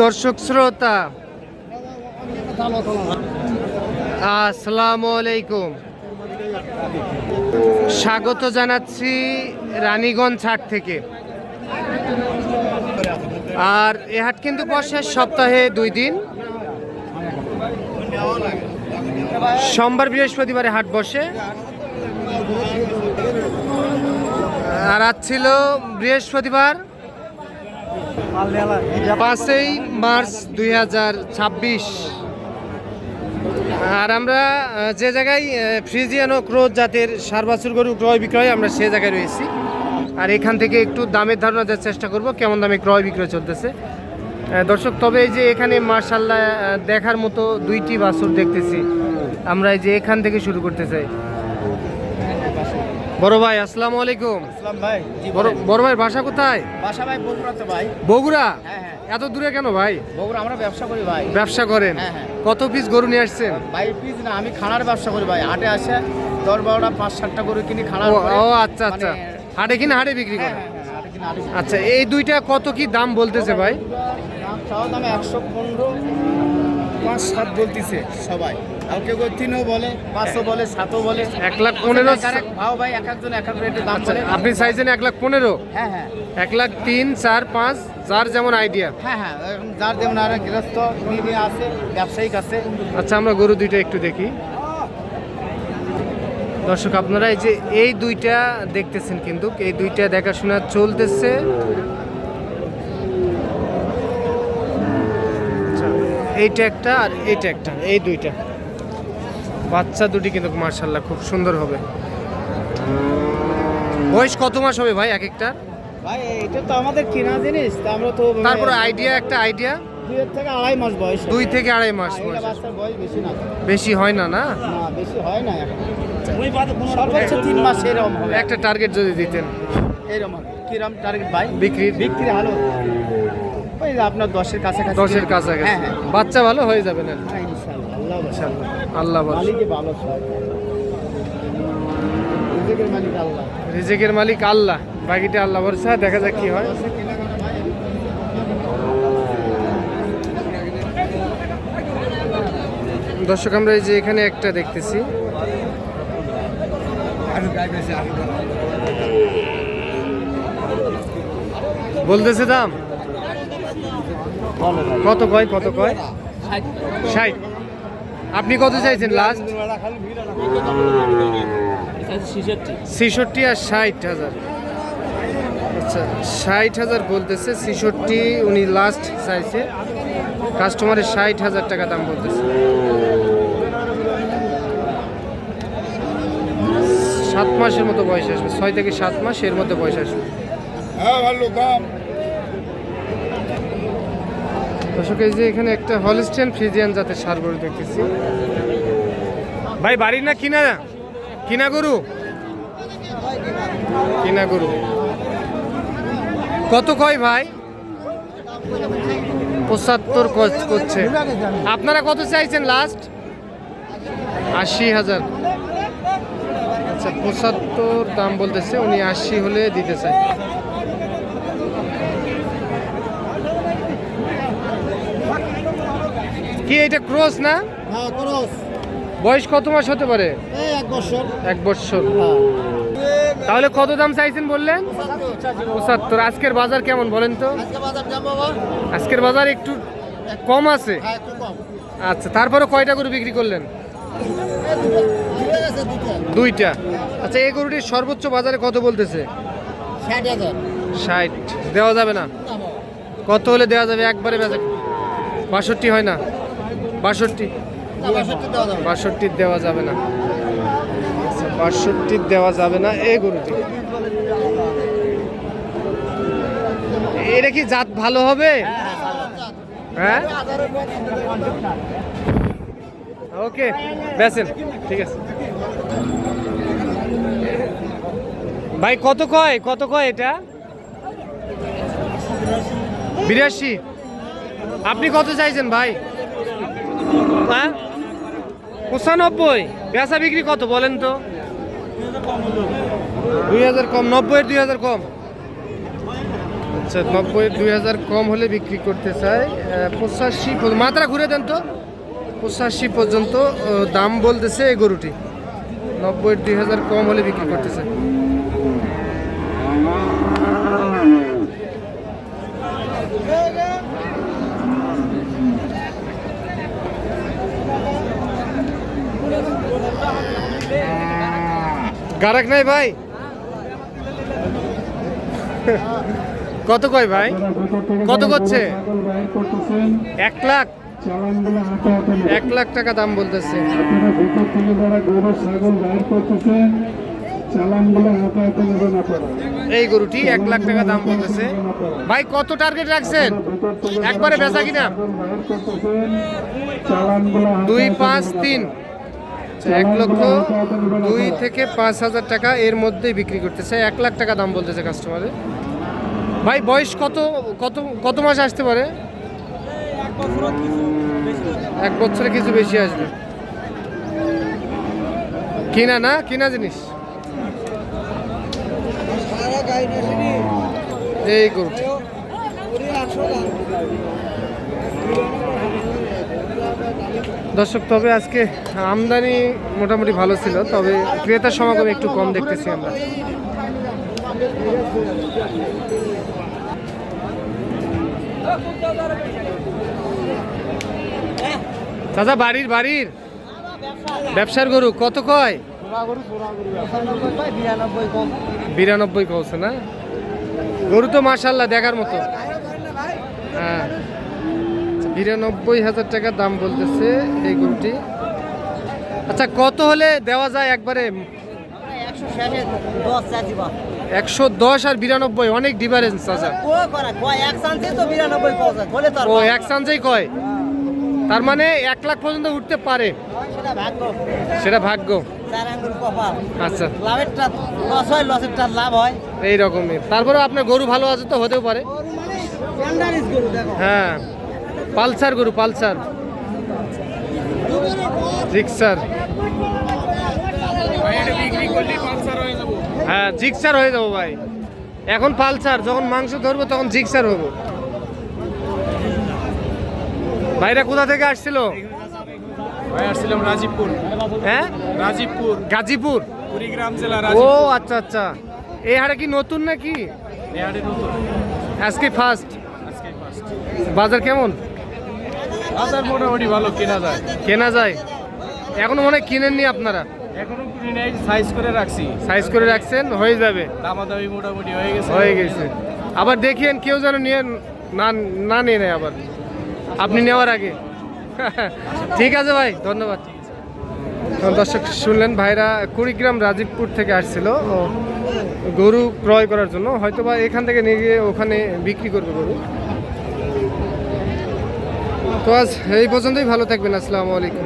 দর্শক শ্রোতা আসসালামু আলাইকুম, স্বাগত জানাচ্ছি রানীগঞ্জ হাট থেকে। আর এ হাট কিন্তু বসে সপ্তাহে 2 দিন, সোমবার বৃহস্পতিবারে হাট বসে। আর আজ ছিল বৃহস্পতিবার 5ই মার্চ 2026। আর আমরা যে জায়গায় ফ্রিজিয়ান ও ক্রোজ জাতের ষাঁড় বাছুর গরু ক্রয় বিক্রয়, আমরা সে জায়গায় রয়েছি। আর এখান থেকে একটু দামের ধারণা দেওয়ার চেষ্টা করব কেমন দামে ক্রয় বিক্রয় চলতেছে দর্শক। তবে এই যে এখানে মাশাআল্লাহ দেখার মতো 2টি বাছুর দেখতেছি আমরা। এই যে এখান থেকে শুরু করতে চাই। বড় ভাই আসসালামু আলাইকুম। আসসালাম ভাই। বড় ভাই বাসা কোথায়? বাসা ভাই বগুড়া তো ভাই। বগুড়া? হ্যাঁ। এত দূরে কেন ভাই? বগুড়া আমরা ব্যবসা করি ভাই। ব্যবসা করেন? হ্যাঁ। কত পিস গরু নিয়ে আসছেন? ভাই পিস না, আমি খানার ব্যবসা করি ভাই। হাটে আসে 10-12টা 5-7টা গরু কিনি খানার। ও আচ্ছা আচ্ছা, হাটে কিনে হাটে বিক্রি করেন? হাটে কিনে হাটে। আচ্ছা, এই দুইটা কত কি দাম বলতেছে ভাই? দাম চাওয়া দামে 115, 5-7 বলতিছে সবাই। আর কেউ 3ও বলে, 5ও বলে, 7ও বলে। 1,15,000 ভাও ভাই, এক একজন এক এক রেটে দাম বলে। আপনি চাইছেন 1,15,000? হ্যাঁ। 1,03,000, 4, 5 যার যেমন আইডিয়া। হ্যাঁ, এখন যার যেমন আর গৃহস্থ নিয়ে আছে, ব্যবসায়িক আছে। আচ্ছা, আমরা গরু দুইটা একটু দেখি দর্শক। আপনারা এই যে এই দুইটা দেখতেছেন, কিন্তু এই দুইটা দেখাশোনা চলতেছে। এইটা একটা আর এইটা একটা, এই দুইটা বাচ্চা দুটি কিন্তু মাশাআল্লাহ খুব সুন্দর হবে। বয়স কত মাস হবে ভাই এক একটা? ভাই এটা তো আমাদের কিনা জিনিস, তা আমরা তো তারপরে আইডিয়া, একটা আইডিয়া 2 থেকে 2.5 মাস বয়স। 2 থেকে 2.5 মাস বয়স। বাচ্চার বয়স বেশি না। বেশি হয় না? না বেশি হয় না এখন। সর্বোচ্চ 3 মাস এরকম হবে। একটা টার্গেট যদি দিতেন এরকম কিরম টার্গেট ভাই? বিক্রি ভালো ওই আপনার 10-এর কাছাকাছি। 10-এর কাছাকাছি। হ্যাঁ। বাচ্চা ভালো হয়ে যাবে না? ইনশাআল্লাহ। আল্লাহ মালিকই ভালো সব। রিজিকের মালিক আল্লাহ। রিজিকের মালিক আল্লাহ, বাকিটা আল্লাহ ভরসা। দেখা যাক কি হয়। দর্শক, আমরা এই যে এখানে একটা দেখতেছি, বলতেছে দাম কত কয়? 60। আপনি কত চাইছেন লাস্ট? 66 আর 60,000। আচ্ছা, 60,000 বলতেছে, 66 উনি লাস্ট চাইছে। কাস্টমারের 60,000 টাকা দাম বলতেছে। 7 মাসের মতো বয়স আসবে, 6 থেকে 7 মাস এর মধ্যে বয়স আসবে। দর্শক, এই যে এখানে একটা হলিস্টিয়ান ফ্রিজিয়ান জাতের ষাঁড় গরু দেখতেছি ভাই। বাড়ির না কিনা গরু? কিনা গরু। কত কয় ভাই? 75 করছে। আপনারা কত চাইছেন লাস্ট? 80,000। আচ্ছা, 75 দাম বলতেছে, উনি 80 হলে দিতে চাই। কি এটা ক্রস না? হ্যাঁ, ক্রস। বয়স কত মাস হতে পারে? 1 বছর। 1 বছর। তাহলে কত দাম চাইছেন বললেন? 75। আজকের বাজার কেমন বলেন তো? আজকের বাজার একটু কম আছে। আচ্ছা, তারপরে কয়টা গরু বিক্রি করলেন? 2টা। আচ্ছা, এই গরুটির সর্বোচ্চ বাজারে কত বলতেছে? 60 দেওয়া যাবে না? কত হলে দেওয়া যাবে একবারে? 62 হয় না? 62 দেওয়া যাবে না। আচ্ছা, 62 দেওয়া যাবে না এই গরুটি। এটা কি জাত ভালো হবে? হ্যাঁ, ওকে, বেচেন, ঠিক আছে ভাই। কত কয় এটা? 82। আপনি কত চাইছেন ভাই? হ্যাঁ, 95। বেচা বিক্রি কত বলেন তো? 2000 কম। 90-এর 2000 কম। আচ্ছা 90-2000 কম হলে বিক্রি করতে চাই 85 মাত্রা ঘুরে দেন তো 85 পর্যন্ত দাম বলতেছে এই গরুটি 90-2000 কম হলে বিক্রি করতেছে। গারাক নাই ভাই কত কয় ভাই কত করছে 1 লাখ 1 লাখ টাকা দাম বলতেছে। এই গরুটি 1 লাখ টাকা দাম বলতেছে। ভাই কত টার্গেট রাখছেন একবারে বেচা কিনা 2, 5, 3 1,02,000 থেকে 5,000 টাকা এর মধ্যেই বিক্রি করতেছে। 1 লাখ টাকা দাম বলতেছে কাস্টমারে। ভাই বয়স কত কত কত মাস আসতে পারে 1 বছরে কিছু বেশি আসবে। কিনা না কিনা জিনিস এই গরুটি দর্শক তবে আজকে আমদানি মোটামুটি ভালো ছিল তবে ক্রেতার সমাগম একটু কম দেখতেছি আমরা। দাদা বাড়ির ব্যবসার গরু কত কয় 92 কওছে না গরু তো মাশাআল্লাহ দেখার মতো। হ্যাঁ 92,000 টাকা দাম বলতেছে এই গরুটি। আচ্ছা কত হলে দেওয়া যায় একবারে 110 আর 92 অনেক ডিফারেন্স আছে। ও এক চান্সেই কয় তার মানে 1 লাখ পর্যন্ত উঠতে পারে সেটা ভাগ্য। আচ্ছা লাভ হয় এই রকমের তারপরে আপনার গরু ভালো আছে তো হতেও পারে। হ্যাঁ পালসার গরু পালসার জিক্সার হ্যাঁ জিক্সার হয়ে যাবো ভাই এখন পালসার যখন মাংস ধরবো তখন জিক্সার হবো। ভাইরা কোথা থেকে আসছিল ভাই আসছিলাম রাজীবপুর। হ্যাঁ রাজীবপুর গাজীপুর কুড়িগ্রাম জেলা ও রাজীবপুর। আচ্ছা আচ্ছা এই হাটে কি নতুন নাকি বিহারে নতুন আজকে ফার্স্ট আজকে ফার্স্ট। বাজার কেমন বাজার মোটামুটি ভালো কেনা যায় এখনো মনে হয় কিনেননি আপনারা এখনো কিনে নাই সাইজ করে রাখছি সাইজ করে রাখছেন হয়ে যাবে দামাদামি মোটামুটি হয়ে গেছে আবার দেখিয়েন কেউ যেন নিয়ে না নিয়ে নেয় আবার আপনি নেওয়ার আগে ঠিক আছে ভাই ধন্যবাদ। দর্শক শুনলেন ভাইরা কুড়িগ্রাম রাজীবপুর থেকে আসছিল গরু ক্রয় করার জন্য হয়তো বা এখান থেকে নিয়ে গিয়ে ওখানে বিক্রি করবে গরু। তো আজ এই পর্যন্তই ভালো থাকবেন আসসালামু আলাইকুম।